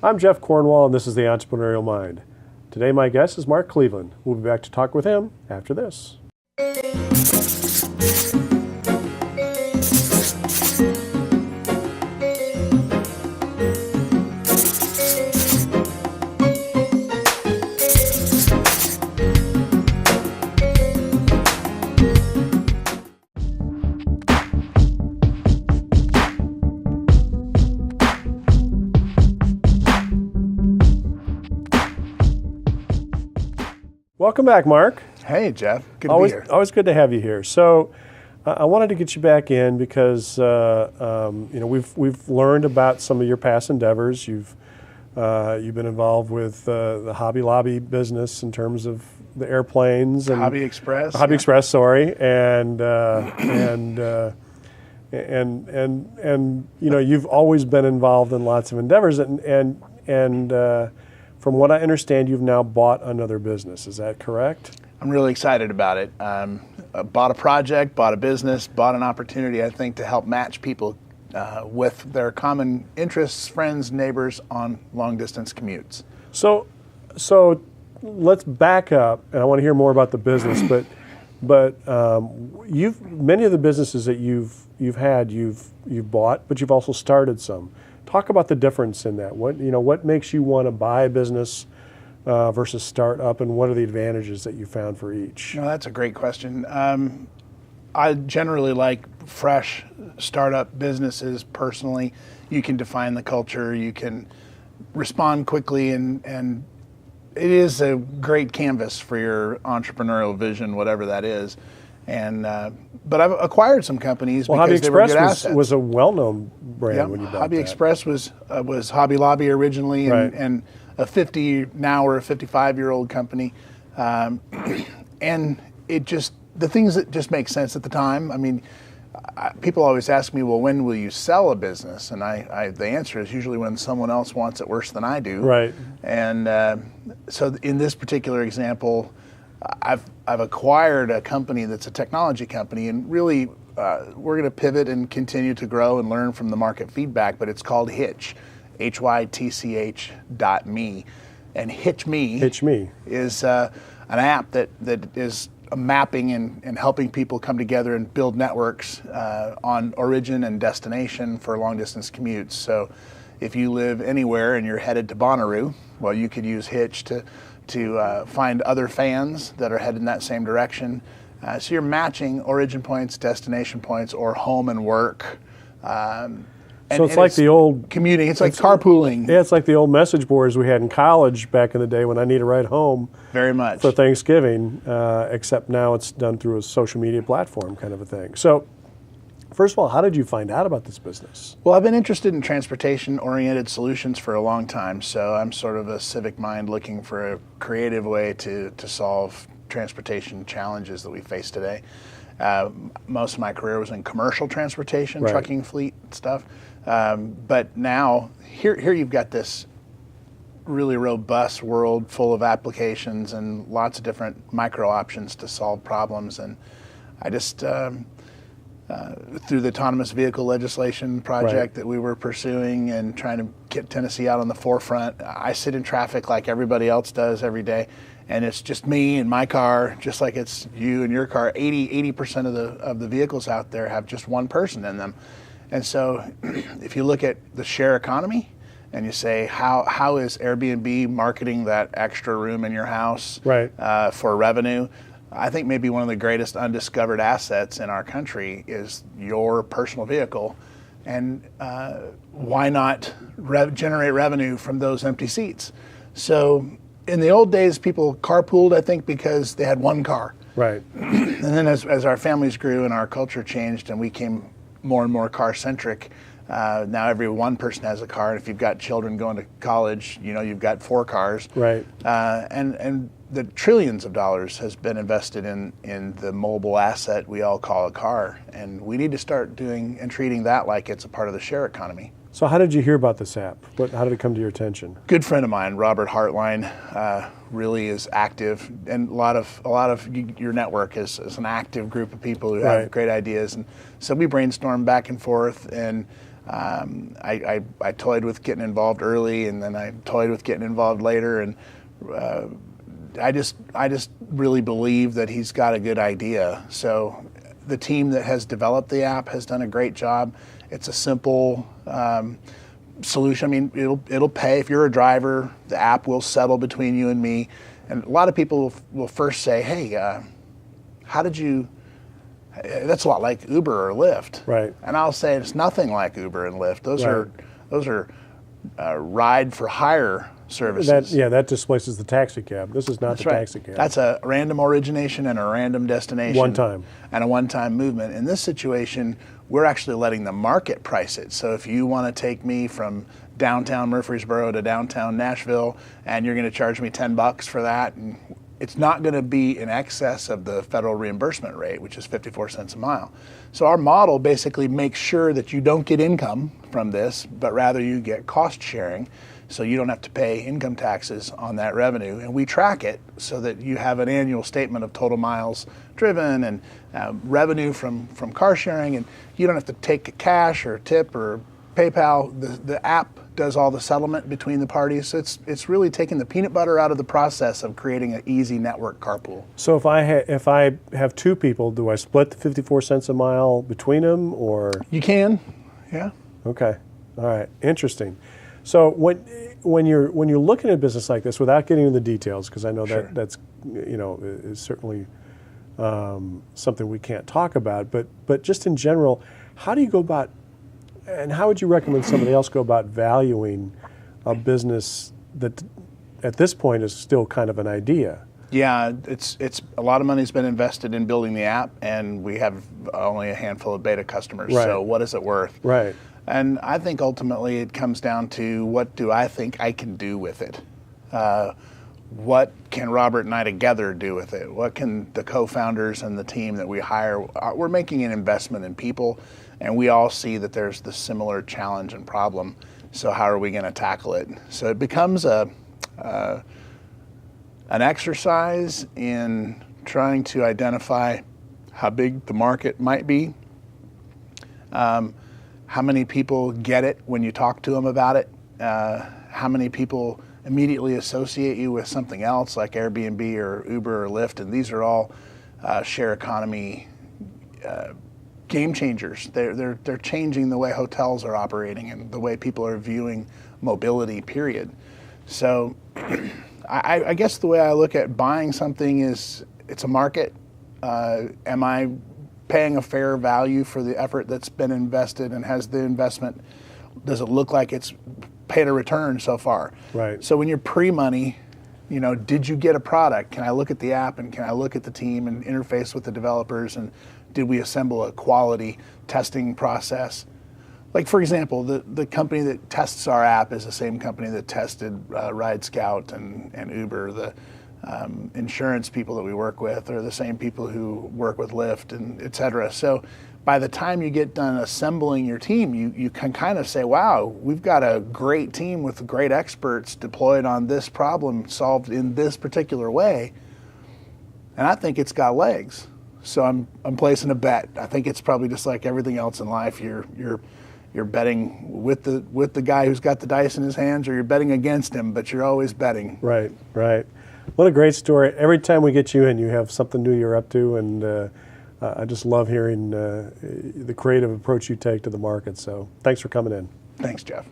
I'm Jeff Cornwall, and this is the Entrepreneurial Mind. Today, my guest is Mark Cleveland. We'll be back to talk with him after this. Welcome back, Mark. Hey, Jeff. Good to be here. Always good to have you here. So, I wanted to get you back in because we've learned about some of your past endeavors. You've been involved with the Hobby Lobby business in terms of the airplanes and Hobby Express. Hobby Express, sorry, and you've always been involved in lots of endeavors and from what I understand, you've now bought another business. Is that correct? I'm really excited about it. Bought a project, bought a business, bought an opportunity, I think, to help match people with their common interests, friends, neighbors on long-distance commutes. So let's back up, and I want to hear more about the business. But many of the businesses that you've bought, but you've also started some. Talk about the difference in that. What makes you want to buy a business versus start up, and what are the advantages that you found for each? That's a great question. I generally like fresh startup businesses personally. You can define the culture, you can respond quickly, and it is a great canvas for your entrepreneurial vision, whatever that is. And but I've acquired some companies because they were good assets. Hobby Express was a well-known brand when you bought Hobby that. Express was Hobby Lobby originally, and a 55-year-old company, and the things that just make sense at the time. I mean, people always ask me, well, when will you sell a business? And the answer is usually when someone else wants it worse than I do. Right. And so in this particular example, I've acquired a company that's a technology company, and really we're going to pivot and continue to grow and learn from the market feedback. But it's called Hitch, HYTCH.me, and Hitch Me is an app that is mapping and helping people come together and build networks on origin and destination for long distance commutes. So if you live anywhere and you're headed to Bonnaroo, well, you could use Hitch to find other fans that are headed in that same direction. So you're matching origin points, destination points, or home and work. So it's like the old commuting. It's like carpooling. Yeah, it's like the old message boards we had in college back in the day when I need a ride home. Very much. For Thanksgiving, except now it's done through a social media platform kind of a thing. So, first of all, how did you find out about this business? Well, I've been interested in transportation-oriented solutions for a long time, so I'm sort of a civic mind looking for a creative way to solve transportation challenges that we face today. Most of my career was in commercial transportation, trucking fleet stuff. But now, here you've got this really robust world full of applications and lots of different micro options to solve problems. And I just, through the autonomous vehicle legislation project that we were pursuing and trying to get Tennessee out on the forefront, I sit in traffic like everybody else does every day. And it's just me and my car, just like it's you and your car. 80% of the vehicles out there have just one person in them. And so if you look at the share economy and you say, how is Airbnb marketing that extra room in your house for revenue? I think maybe one of the greatest undiscovered assets in our country is your personal vehicle. And why not generate revenue from those empty seats? So in the old days, people carpooled, I think, because they had one car. Right. And then as our families grew and our culture changed and we came more and more car-centric, now every one person has a car. And if you've got children going to college, you've got 4 cars. Right. And the trillions of dollars has been invested in the mobile asset we all call a car. And we need to start doing and treating that like it's a part of the share economy. So how did you hear about this app? How did it come to your attention? Good friend of mine, Robert Hartline, really is active, and a lot of your network is an active group of people who have great ideas. And so we brainstormed back and forth, and I toyed with getting involved early, and then I toyed with getting involved later, and I just really believe that he's got a good idea. So the team that has developed the app has done a great job. It's a simple solution. I mean, it'll pay if you're a driver. The app will settle between you and me. And a lot of people will first say, "Hey, how did you?" That's a lot like Uber or Lyft. Right. And I'll say it's nothing like Uber and Lyft. Those are ride for hire services. That displaces the taxi cab. This is not the taxi cab. That's a random origination and a random destination. One time. And a one-time movement. In this situation, we're actually letting the market price it. So if you want to take me from downtown Murfreesboro to downtown Nashville, and you're going to charge me $10 for that, and it's not going to be in excess of the federal reimbursement rate, which is 54 cents a mile. So our model basically makes sure that you don't get income from this, but rather you get cost sharing, so you don't have to pay income taxes on that revenue. And we track it so that you have an annual statement of total miles driven and revenue from car sharing, and you don't have to take cash or tip or PayPal. The app does all the settlement between the parties. So it's really taking the peanut butter out of the process of creating an easy network carpool. So if I have two people, do I split the 54 cents a mile between them, or? You can, yeah. Okay, all right, interesting. So when you're looking at a business like this, without getting into the details, because I know that's is certainly something we can't talk about, but just in general, how do you go about? And how would you recommend somebody else go about valuing a business that at this point is still kind of an idea? Yeah, it's a lot of money's been invested in building the app, and we have only a handful of beta customers. Right. So what is it worth? Right. And I think ultimately it comes down to, what do I think I can do with it? What can Robert and I together do with it? What can the co-founders and the team that we hire? We're making an investment in people, and we all see that there's this similar challenge and problem. So how are we going to tackle it? So it becomes an exercise in trying to identify how big the market might be, how many people get it when you talk to them about it, how many people immediately associate you with something else like Airbnb or Uber or Lyft, and these are all share economy game changers. They're changing the way hotels are operating and the way people are viewing mobility, period. So I guess the way I look at buying something is, it's a market. Am I paying a fair value for the effort that's been invested, and has the investment, does it look like it's paid a return so far? Right. So when you're pre-money, did you get a product? Can I look at the app, and can I look at the team and interface with the developers, and did we assemble a quality testing process? Like, for example, the company that tests our app is the same company that tested Ride Scout and Uber. The insurance people that we work with are the same people who work with Lyft, and et cetera. So by the time you get done assembling your team, you can kind of say, wow, we've got a great team with great experts deployed on this problem solved in this particular way, and I think it's got legs. So I'm placing a bet. I think it's probably just like everything else in life. You're betting with the guy who's got the dice in his hands, or you're betting against him, but you're always betting. Right, right. What a great story. Every time we get you in, you have something new you're up to, and I just love hearing the creative approach you take to the market. So thanks for coming in. Thanks, Jeff.